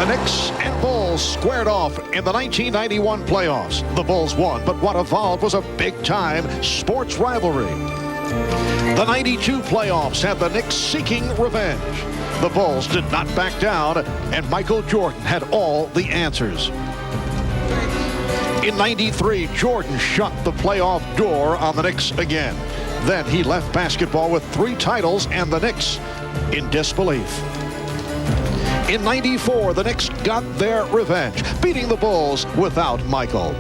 The Knicks and Bulls squared off in the 1991 playoffs. The Bulls won, but what evolved was a big-time sports rivalry. The 92 playoffs had the Knicks seeking revenge. The Bulls did not back down, and Michael Jordan had all the answers. In 93, Jordan shut the playoff door on the Knicks again. Then he left basketball with 3 titles and the Knicks in disbelief. In 94, the Knicks got their revenge, beating the Bulls without Michael.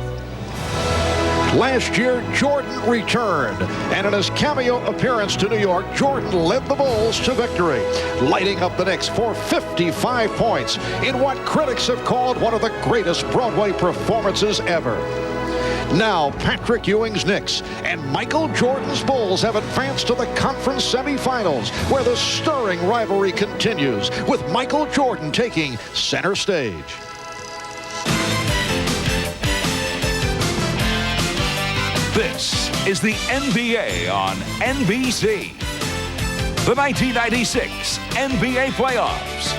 Last year, Jordan returned, and in his cameo appearance to New York, Jordan led the Bulls to victory, lighting up the Knicks for 55 points in what critics have called one of the greatest Broadway performances ever. Now, Patrick Ewing's Knicks and Michael Jordan's Bulls have advanced to the conference semifinals, where the stirring rivalry continues, with Michael Jordan taking center stage. This is the NBA on NBC. The 1996 NBA playoffs.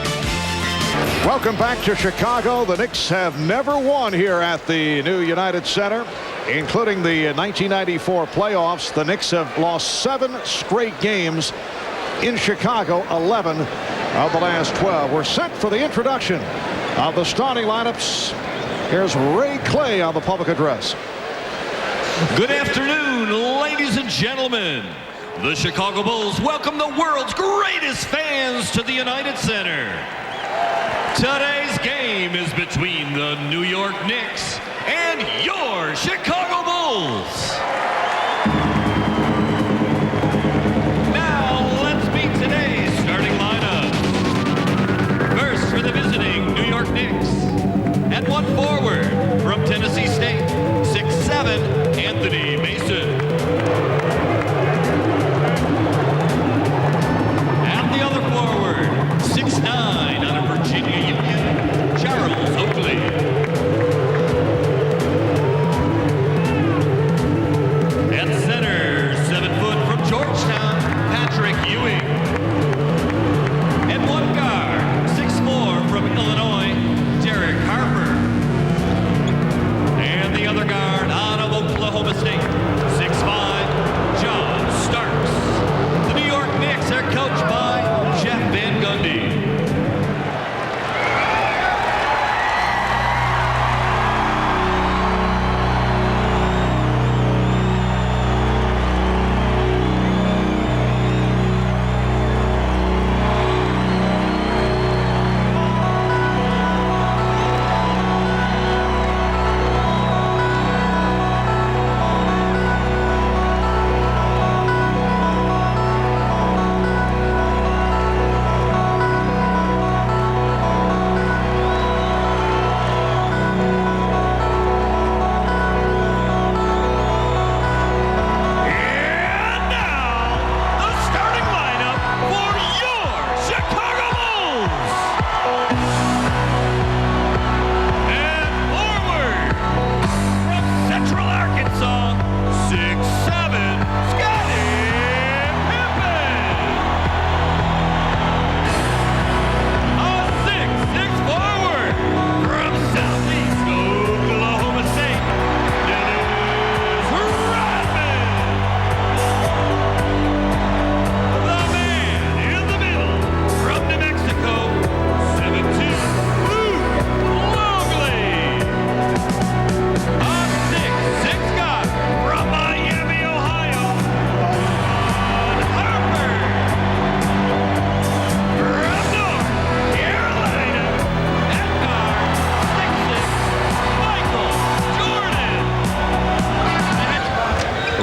Welcome back to Chicago. The Knicks have never won here at the new United Center, including the 1994 playoffs. The Knicks have lost 7 straight games in Chicago, 11 of the last 12. We're set for the introduction of the starting lineups. Here's Ray Clay on the public address. Good afternoon, ladies and gentlemen. The Chicago Bulls welcome the world's greatest fans to the United Center. Today's game is between the New York Knicks and your Chicago Bulls. Now let's meet today's starting lineup. First for the visiting New York Knicks. At 1 forward from Tennessee State, 6'7", Anthony Mason. And the other forward, 6'9", out of Virginia Union, Charles Oakley. At center, 7 foot from Georgetown, Patrick Ewing. And 1 guard, 6'4", from Illinois, Derek Harper. And the other guard out of Oklahoma State, 6'5", John Starks. The New York Knicks are coached by Jeff Van Gundy.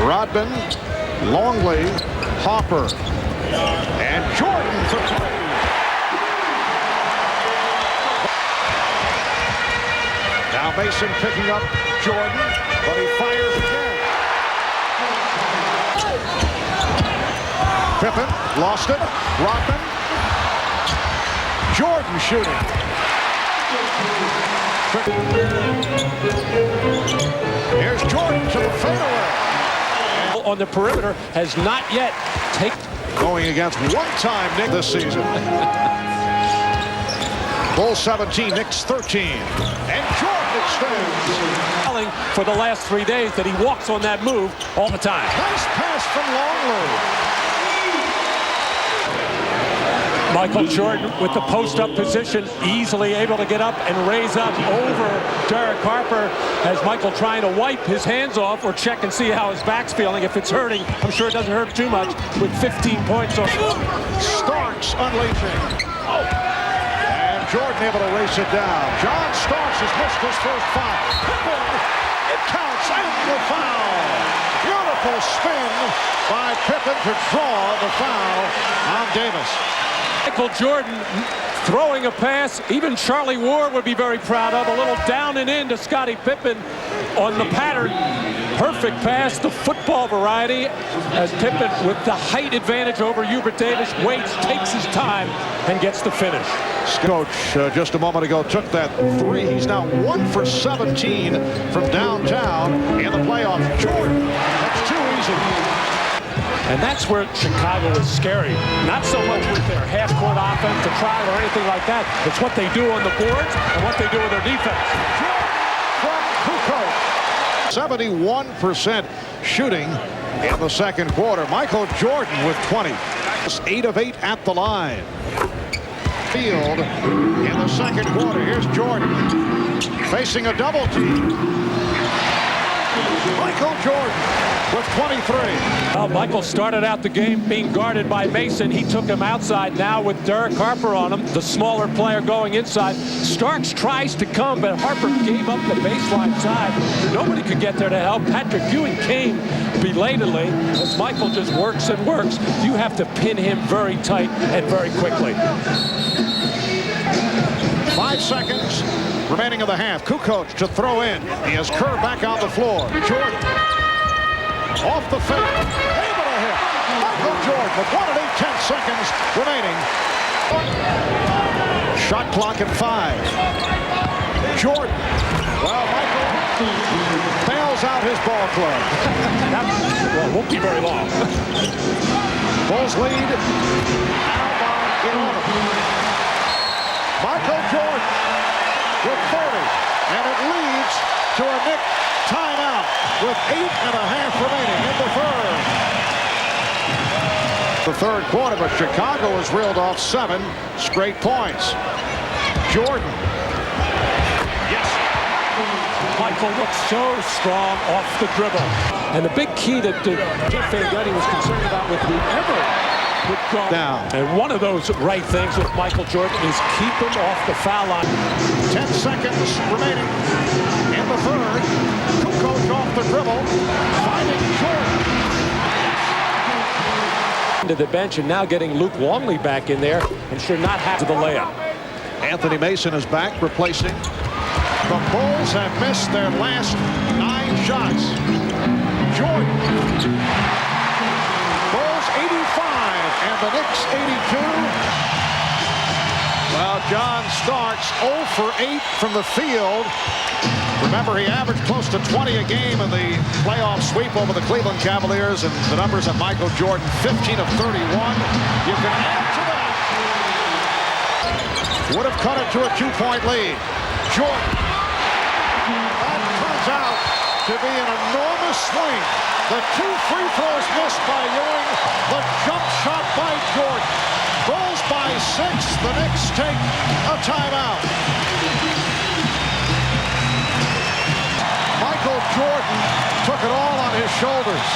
Rodman, Longley, Hopper, and Jordan for 3. Now Mason picking up Jordan, but he fires again. Pippen lost it. Rodman. Jordan shooting. Here's Jordan to the fadeaway. On the perimeter has not yet taken. Going against one-time Nick this season. Bulls 17, Knicks 13. And Jordan extends. For the last 3 days that he walks on that move all the time. Nice pass from Longley. Michael Jordan with the post-up position, easily able to get up and raise up over Derek Harper, as Michael trying to wipe his hands off or check and see how his back's feeling. If it's hurting, I'm sure it doesn't hurt too much with 15 points. Starks unleashing. And Jordan able to race it down. John Starks has missed his first foul. Pippen, it counts, and the foul. Beautiful spin by Pippen to draw the foul on Davis. Michael Jordan throwing a pass, even Charlie Ward would be very proud of. A little down and in to Scottie Pippen on the pattern. Perfect pass, the football variety, as Pippen with the height advantage over Hubert Davis waits, takes his time, and gets the finish. Coach just a moment ago took that three. He's now 1 for 17 from downtown in the playoffs. Jordan, that's too easy. And that's where Chicago is scary. Not so much with their half-court offense, the trial, or anything like that. It's what they do on the boards and what they do with their defense. From Kukoc. 71% shooting in the second quarter. Michael Jordan with 20. 8 of 8 at the line. Field in the second quarter. Here's Jordan facing a double team. Michael Jordan with 23. Well, Michael started out the game being guarded by Mason. He took him outside. Now with Derek Harper on him, the smaller player going inside. Starks tries to come, but Harper gave up the baseline side. Nobody could get there to help. Patrick Ewing came belatedly as Michael just works and works. You have to pin him very tight and very quickly. 5 seconds remaining of the half. Kukoc to throw in. He has Kerr back on the floor. Jordan off the fake. Able to hit. Michael Jordan with 1 and 8/10 seconds remaining. Shot clock at 5. Jordan. Well, Michael bails out his ball club. Well, it won't be very long. Bulls lead. Now by 11. Michael Jordan with 30, and it leads to a Knicks timeout with 8.5 remaining in the third quarter, but Chicago has reeled off 7 straight points. Jordan. Yes. Michael looks so strong off the dribble. And the big key that Jeff Van Gundy was concerned about with whoever would go down. And one of those right things with Michael Jordan is keep him off the foul line. 10 seconds remaining in the third. Kukoc off the dribble, finding Jordan. To the bench and now getting Luke Longley back in there and should not have to the layup. Anthony Mason is back replacing. The Bulls have missed their last 9 shots. Jordan. Bulls 85 and the Knicks 82. Well, John Starks 0 for 8 from the field. Remember, he averaged close to 20 a game in the playoff sweep over the Cleveland Cavaliers, and the numbers of Michael Jordan, 15 of 31. You can add to that. Would have cut it to a 2-point lead. Jordan. That turns out to be an enormous swing. The 2 free throws missed by Ewing. The jump shot by Jordan. Bulls by 6. The Knicks take a timeout. Michael Jordan took it all on his shoulders.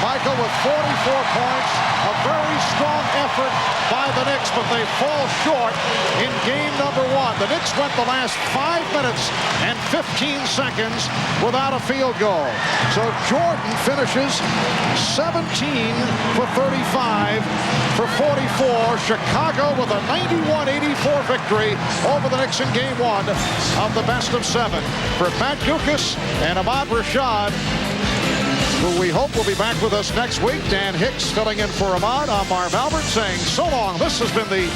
Michael with 44 points, a very strong effort by the Knicks, but they fall short in game number 1. The Knicks went the last 5 minutes and 15 seconds without a field goal. So Jordan finishes 17 for 35 for 44. Chicago with a 91-84 victory over the Knicks in game 1 of the best of 7. For Matt Dukas and Ahmad Rashad, who we hope will be back with us next week. Dan Hicks filling in for Ahmad. I'm Marv Albert saying so long. This has been the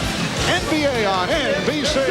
NBA on NBC.